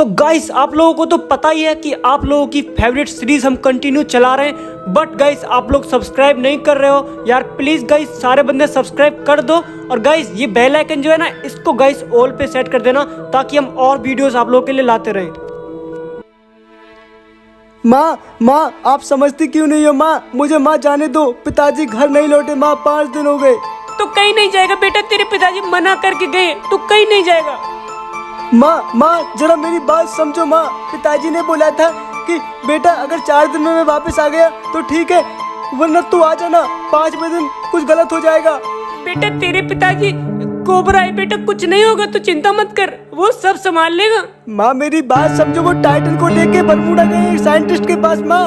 तो गाइस आप लोगों को तो पता ही है कि आप लोगों की फेवरेट सीरीज हम कंटिन्यू चला रहे हैं, बट गाइस आप लोग सब्सक्राइब नहीं कर रहे हो यार। प्लीज गाइस सारे बंदे सब्सक्राइब कर दो और गाइस ये बेल आइकन जो है ना इसको गाइस ऑल पे सेट कर देना ताकि हम और वीडियोस आप लोगों के लिए लाते रहें। माँ आप समझती क्यों नहीं हो माँ? मुझे माँ जाने दो, पिताजी घर नहीं लौटे माँ, 5 दिन हो गए। तो कहीं नहीं जाएगा बेटा, तेरे पिताजी मना करके गए, तो कहीं नहीं जाएगा। माँ जरा मेरी बात समझो माँ। पिताजी ने बोला था कि बेटा अगर 4 दिन में मैं वापस आ गया तो ठीक है, वरना तू आ जाना, 5वें दिन कुछ गलत हो जाएगा। बेटा तेरे पिताजी कोबरा है बेटा, कुछ नहीं होगा, तो चिंता मत कर, वो सब संभाल लेगा। माँ मेरी बात समझो, वो टाइटन को लेके बरमूडा गए साइंटिस्ट के पास माँ।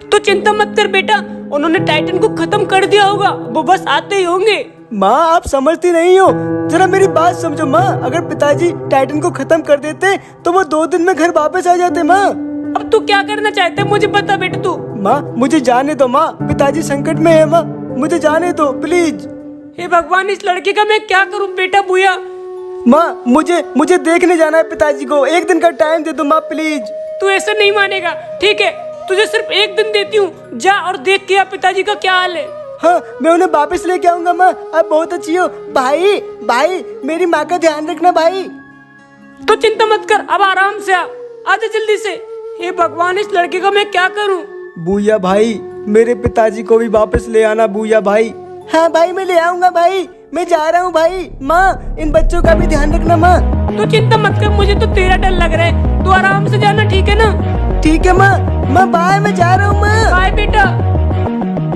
तो चिंता मत कर बेटा, उन्होंने टाइटन को खत्म कर दिया होगा, वो बस आते ही होंगे। माँ आप समझती नहीं हो, जरा मेरी बात समझो माँ। अगर पिताजी टाइटन को खत्म कर देते तो वो 2 दिन में घर वापस आ जाते माँ। अब तू क्या करना चाहते है मुझे बता बेटा तू। माँ मुझे जाने दो माँ, पिताजी संकट में है माँ, मुझे जाने दो प्लीज। हे भगवान, इस लड़के का मैं क्या करूं बेटा। बुया माँ मुझे देखने जाना है पिताजी को, 1 दिन का टाइम दे दो माँ प्लीज। तू ऐसा नहीं मानेगा, ठीक है तुझे सिर्फ 1 दिन देती हूँ, जा और देख के आ पिताजी का क्या हाल है। हाँ मैं उन्हें वापस लेके आऊंगा माँ, आप बहुत अच्छी हो। भाई मेरी माँ का ध्यान रखना भाई। तो चिंता मत कर, अब आराम से आजा जल्दी से। हे भगवान, इस लड़के का मैं क्या करूं। बूया भाई मेरे पिताजी को भी वापस ले आना बूया भाई। हाँ भाई मैं ले आऊंगा भाई, मैं जा रहा हूँ भाई। माँ इन बच्चों का भी ध्यान रखना माँ। तो चिंता मत कर, मुझे तो तेरा डर लग रहा है, तू आराम से जाना, ठीक है ना। ठीक है माँ बाय, मैं जा रहा हूँ माँ। बाय बेटा।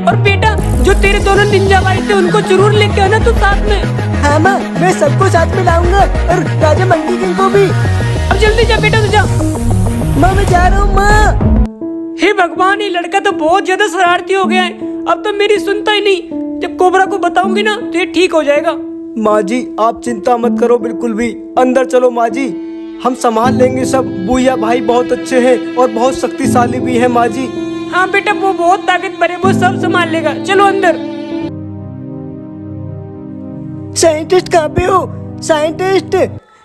और बेटा जो तेरे दोनों निंजा भाई थे उनको जरूर लेके आना तू साथ में। हाँ माँ मैं सबको साथ में लाऊंगा, और राजा मंकी किंग को भी। अब जल्दी जा बेटा, तू जा। माँ मैं जा रहा हूँ माँ। हे भगवान, ये लड़का तो बहुत ज्यादा शरारती हो गया है, अब तो मेरी सुनता ही नहीं। जब कोबरा को बताऊंगी ना तो ये ठीक हो जाएगा। माँ जी आप चिंता मत करो बिल्कुल भी, अंदर चलो माँ जी, हम संभाल लेंगे सब। बूया भाई बहुत अच्छे हैं और बहुत शक्तिशाली भी है माँ जी। हाँ बेटा वो बहुत ताकतवर है, वो सब संभाल लेगा, चलो अंदर। साइंटिस्ट कहाँ पे हो? साइंटिस्ट,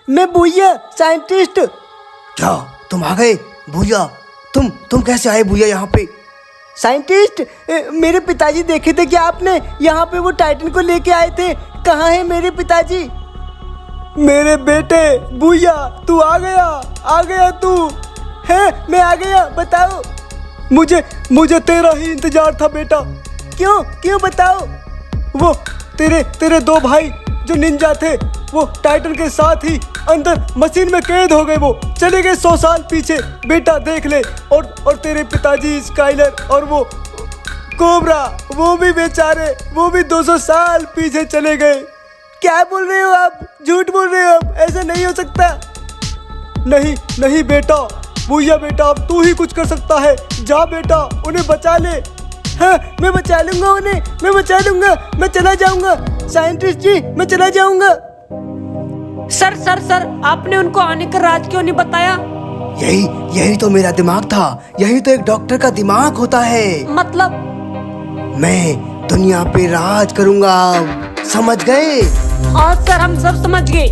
मैं बूया साइंटिस्ट। क्या तुम आ गए भूया? तुम कैसे आए भूया यहाँ पे? साइंटिस्ट मेरे पिताजी देखे थे क्या आपने? यहाँ पे वो टाइटन को लेके आए थे, कहाँ है मेरे पिताजी? मेरे बेटे बूया तू आ गया तू है? मैं आ गया, बताओ मुझे तेरा ही इंतजार था बेटा। क्यों बताओ? वो तेरे 2 भाई जो निंजा थे वो टाइटन के साथ ही अंदर मशीन में कैद हो गए, वो चले गए 100 साल पीछे बेटा, देख ले। और तेरे पिताजी स्काइलर और वो कोबरा, वो भी बेचारे, वो भी 200 साल पीछे चले गए। क्या बोल रहे हो आप? झूठ बोल रहे हो आप, ऐसा नहीं हो सकता। नहीं बेटा, भूया बेटा अब तू ही कुछ कर सकता है, जा बेटा उन्हें बचा ले। हाँ मैं बचा लूंगा उन्हें, मैं बचा लूंगा, मैं चला जाऊंगा साइंटिस्ट जी, मैं चला जाऊंगा। सर आपने उनको आने का राज क्यों नहीं बताया? यही तो मेरा दिमाग था, यही तो एक डॉक्टर का दिमाग होता है। मतलब? मैं दुनिया पे राज करूंगा, समझ गए? हाँ सर हम सब समझ गए।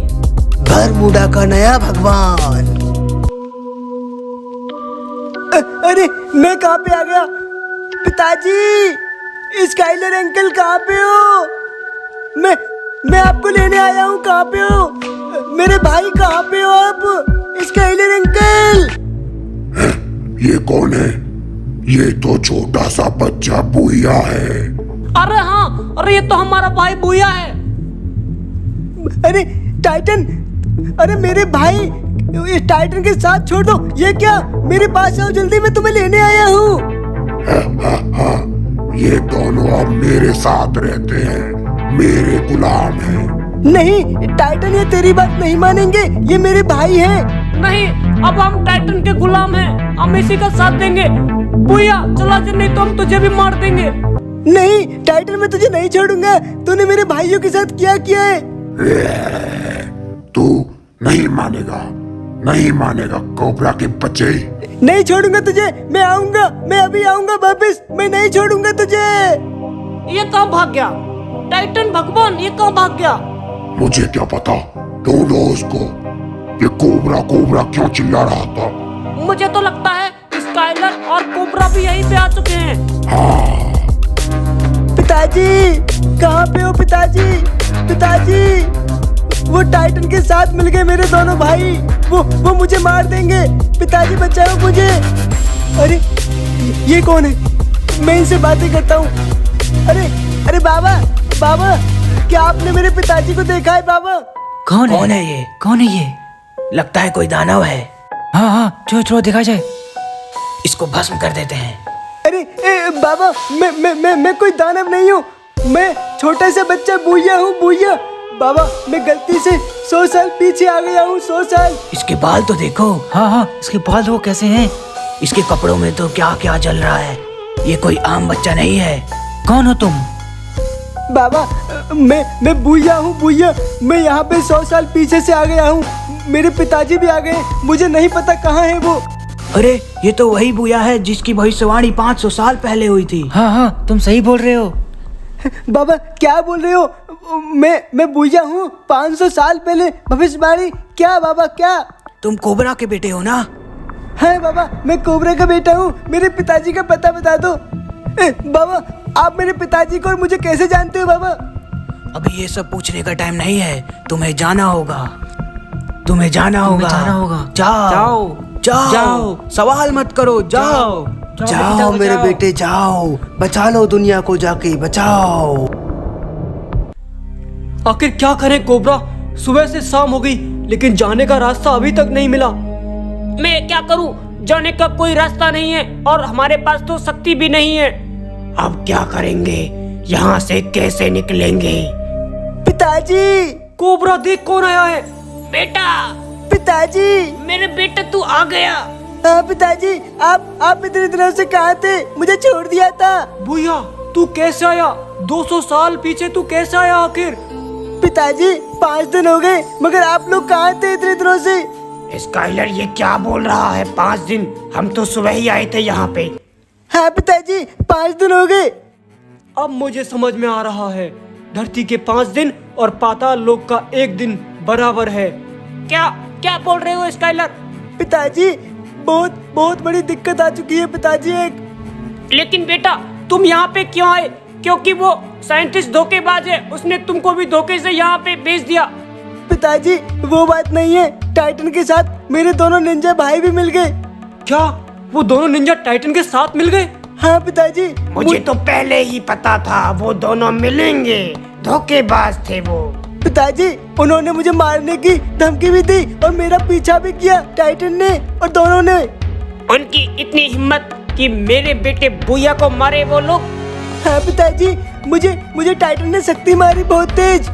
बरमूडा का नया भगवान। अरे मैं कहाँ पे आ गया? पिताजी, स्काइलर अंकल कहाँ पे हो? मैं आपको लेने आया हूँ, कहाँ पे हो? मेरे भाई कहाँ पे हो आप? Skyler uncle. ये कौन है? ये तो छोटा सा बच्चा बूया है। अरे हाँ, अरे ये तो हमारा भाई बूया है। अरे टाइटन, अरे मेरे भाई, इस टाइटन के साथ छोड़ दो। ये क्या? मेरे पास आओ जल्दी, मैं तुम्हें लेने आया हूँ। ये दोनों अब मेरे साथ रहते हैं, मेरे गुलाम हैं। नहीं टाइटन, ये तेरी बात नहीं मानेंगे, ये मेरे भाई हैं। नहीं, अब हम टाइटन के गुलाम हैं, हम इसी का साथ देंगे। बूया चला जा, नहीं तो हम तुझे भी मार देंगे। नहीं टाइटन, मैं तुझे नहीं छोड़ूंगा, तूने मेरे भाइयों के साथ क्या किया है? तू नहीं मानेगा कोबरा के बच्चे। नहीं छोड़ूंगा तुझे, मैं आऊंगा, मैं अभी आऊंगा वापस, मैं नहीं छोड़ूंगा तुझे। ये कहाँ भाग गया? टाइटन भगवान ये कहाँ भाग गया? मुझे क्या पता, ढूंढो उसको, ये कोबरा कोबरा क्यों चिल्ला रहा था? मुझे तो लगता है स्काइलर और कोबरा भी यहीं पे आ चुके हैं। पिताजी कहाँ पे हो पिताजी? पिताजी वो टाइटन के साथ मिल गए मेरे दोनों भाई। वो मुझे मार देंगे। पिताजी बचाओ मुझे। अरे ये कौन है? मैं इनसे बातें करता हूँ। अरे अरे बाबा बाबा, क्या आपने मेरे पिताजी को देखा है बाबा? कौन है ये? कौन है ये? लगता है कोई दानव है। हाँ हाँ, चलो देखा जाए। इसको भस्म कर देते हैं। अरे बाबा, मैं कोई दानव नहीं हूँ। मैं छोटा सा बच्चा बुइया हूँ, बुइया। बाबा मैं गलती से 100 साल पीछे आ गया हूँ, 100 साल। इसके बाल तो देखो। हाँ, इसके बाल देखो कैसे हैं। इसके कपड़ों में तो क्या क्या जल रहा है। ये कोई आम बच्चा नहीं है। कौन हो तुम? बाबा मैं बुइया हूँ, बुइया। मैं यहाँ पे 100 साल पीछे से आ गया हूँ। मेरे पिताजी भी आ गए। मुझे नहीं पता कहाँ है वो। अरे ये तो वही बुया है जिसकी भविष्यवाणी 500 साल पहले हुई थी। हाँ, तुम सही बोल रहे हो। बाबा क्या बोल रहे हो? मैं बुइया हूँ 500 साल पहले भविष्यवाणी? क्या बाबा क्या? तुम कोबरा के बेटे हो ना? है बाबा, मैं कोबरा का बेटा हूँ। मेरे पिताजी का पता बता दो। बाबा आप मेरे पिताजी को और मुझे कैसे जानते हो बाबा? अभी ये सब पूछने का टाइम नहीं है। तुम्हें जाना होगा। जाओ। सवाल मत करो, जाओ मेरे बेटे, जाओ। बचा लो दुनिया को, जाके बचाओ। आखिर क्या करें कोबरा? सुबह से शाम हो गई लेकिन जाने का रास्ता अभी तक नहीं मिला। मैं क्या करूं? जाने का कोई रास्ता नहीं है और हमारे पास तो शक्ति भी नहीं है। अब क्या करेंगे? यहाँ से कैसे निकलेंगे? पिताजी! कोबरा देख कौन आया है। बेटा, पिताजी! मेरे बेटा तू आ गया। हाँ पिताजी, आप इतने दिनों से कहाँ थे? मुझे छोड़ दिया था। भैया तू कैसे आया? 200 साल पीछे तू कैसे आया आखिर? पिताजी 5 दिन हो गए, मगर आप लोग कहाँ थे इतने दिनों से? स्काइलर ये क्या बोल रहा है? 5 दिन? हम तो सुबह ही आए थे यहाँ पे। हाँ पिताजी 5 दिन हो गए। अब मुझे समझ में आ रहा है। धरती के 5 दिन और पाताल लोक का 1 दिन बराबर है। क्या बोल रहे हो स्काइलर? पिताजी बहुत बड़ी दिक्कत आ चुकी है पिताजी एक। लेकिन बेटा तुम यहाँ पे क्यों आए? क्योंकि वो साइंटिस्ट धोखेबाज है। उसने तुमको भी धोखे से यहाँ पे भेज दिया। पिताजी वो बात नहीं है। टाइटन के साथ मेरे दोनों निंजा भाई भी मिल गए। क्या वो दोनों निंजा टाइटन के साथ मिल गए? हाँ पिताजी। मुझे तो पहले ही पता था वो दोनों मिलेंगे। धोखेबाज थे वो। पिताजी उन्होंने मुझे मारने की धमकी भी दी और मेरा पीछा भी किया टाइटन ने और दोनों ने। उनकी इतनी हिम्मत कि मेरे बेटे बुया को मारे वो लोग। हाँ पिताजी, मुझे टाइटन ने शक्ति मारी बहुत तेज।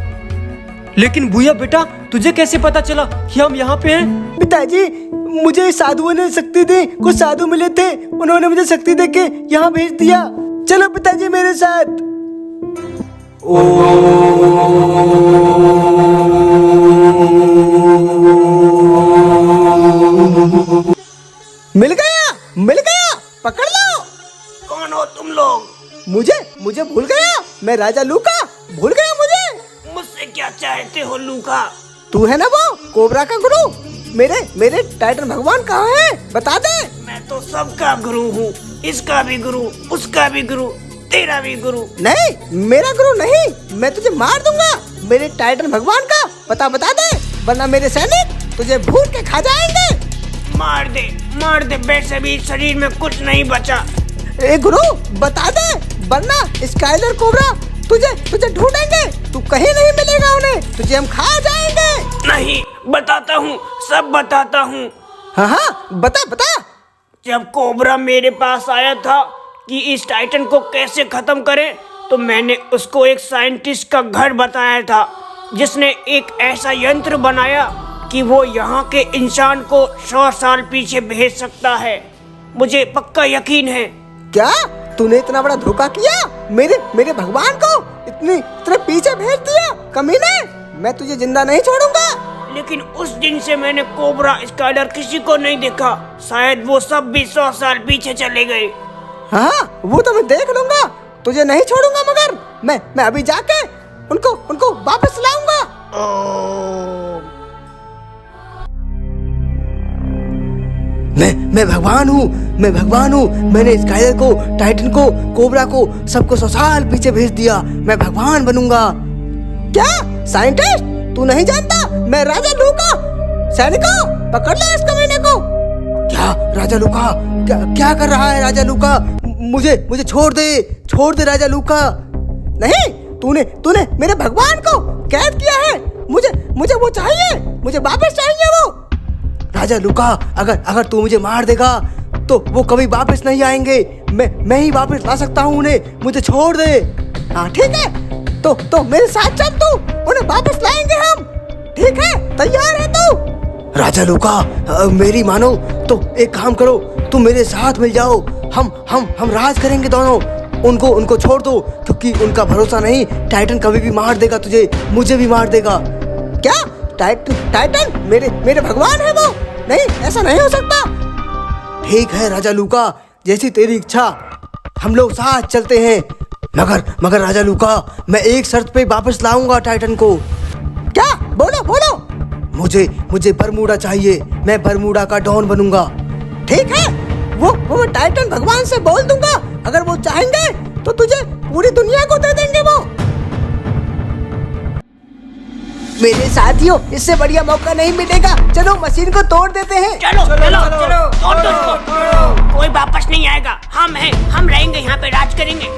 लेकिन बुया बेटा तुझे कैसे पता चला कि हम यहाँ पे हैं? पिताजी मुझे साधुओं ने शक्ति दी। कुछ साधु मिले थे, उन्होंने मुझे शक्ति देके यहाँ भेज दिया। चलो पिताजी मेरे साथ। मिल गया, पकड़ लो। कौन हो तुम लोग? मुझे भूल गया? मैं राजा लूका, भूल गया मुझे? मुझसे क्या चाहते हो लूका? तू है ना वो कोबरा का गुरु? मेरे टाइटन भगवान कहाँ है? बता दे। मैं तो सबका गुरु हूँ। इसका भी गुरु, उसका भी गुरु, तेरा भी गुरु। नहीं, मेरा गुरु नहीं। मैं तुझे मार दूंगा। मेरे टाइटन भगवान का पता बता दे, वरना मेरे सैनिक तुझे भून के खा जाएंगे। मार दे, वैसे भी शरीर में कुछ नहीं बचा। ए गुरु बता दे, वरना स्काइलर कोबरा तुझे ढूंढेंगे। तू कहीं नहीं मिलेगा उन्हें। तुझे हम खा जाएंगे। नहीं, बताता हूँ, सब बताता हूँ। हाँ बता। जब कोबरा मेरे पास आया था कि इस टाइटन को कैसे खत्म करें, तो मैंने उसको एक साइंटिस्ट का घर बताया था जिसने एक ऐसा यंत्र बनाया कि वो यहाँ के इंसान को 100 साल पीछे भेज सकता है। मुझे पक्का यकीन है। क्या तूने इतना बड़ा धोखा किया? मेरे भगवान को इतने पीछे भेज दिया? कमीने, मैं तुझे जिंदा नहीं छोड़ूंगा। लेकिन उस दिन से मैंने कोबरा, स्काइलर किसी को नहीं देखा। शायद वो सब भी 100 साल पीछे चले गए। हाँ वो तो मैं देख लूंगा। तुझे नहीं छोड़ूंगा, मगर मैं अभी जाके उनको वापस लाऊंगा। मैं भगवान हूँ, मैं भगवान हूँ। मैंने स्काइलर को, टाइटन को, कोबरा को, सबको 100 साल पीछे भेज दिया। मैं भगवान बनूंगा। क्या साइंटिस्ट, तू नहीं जानता मैं राजा लूका? सैनिकों पकड़ लो इस कमीने को। क्या राजा लूका, क्या कर रहा है राजा लूका? मुझे छोड़ दे राजा लूका। नहीं, तूने मेरे भगवान को कैद किया है। मुझे वो चाहिए, मुझे वापस चाहिए वो। राजा लूका, अगर तू मुझे मार देगा तो वो कभी वापस नहीं आएंगे। मैं ही वापस ला सकता हूँ उन्हें। मुझे छोड़ दे। हाँ ठीक है, तो मेरे साथ चल, तू उन्हें वापस लाएंगे हम। ठीक है, तैयार है तू? राजा लूका मेरी मानो तो एक काम करो, तुम मेरे साथ मिल जाओ। हम राज करेंगे दोनों। उनको छोड़ दो, क्योंकि उनका भरोसा नहीं। टाइटन कभी भी मार देगा तुझे, मुझे भी मार देगा। क्या टाइटन मेरे भगवान है वो? नहीं, ऐसा नहीं हो सकता। ठीक है राजा लूका, जैसी तेरी इच्छा, हम लोग साथ चलते हैं। मगर राजा लूका, मैं एक शर्त पे वापस लाऊंगा टाइटन को। क्या? बोलो। मुझे बरमूडा चाहिए। मैं बरमूडा का डॉन बनूंगा। ठीक है, वो टाइटन भगवान से बोल दूंगा। अगर वो चाहेंगे तो तुझे पूरी दुनिया को दे देंगे वो। मेरे साथियों, इससे बढ़िया मौका नहीं मिलेगा। चलो मशीन को तोड़ देते हैं। चलो तोड़ दो इसको। कोई वापस नहीं आएगा। हम रहेंगे यहाँ पे, राज करेंगे।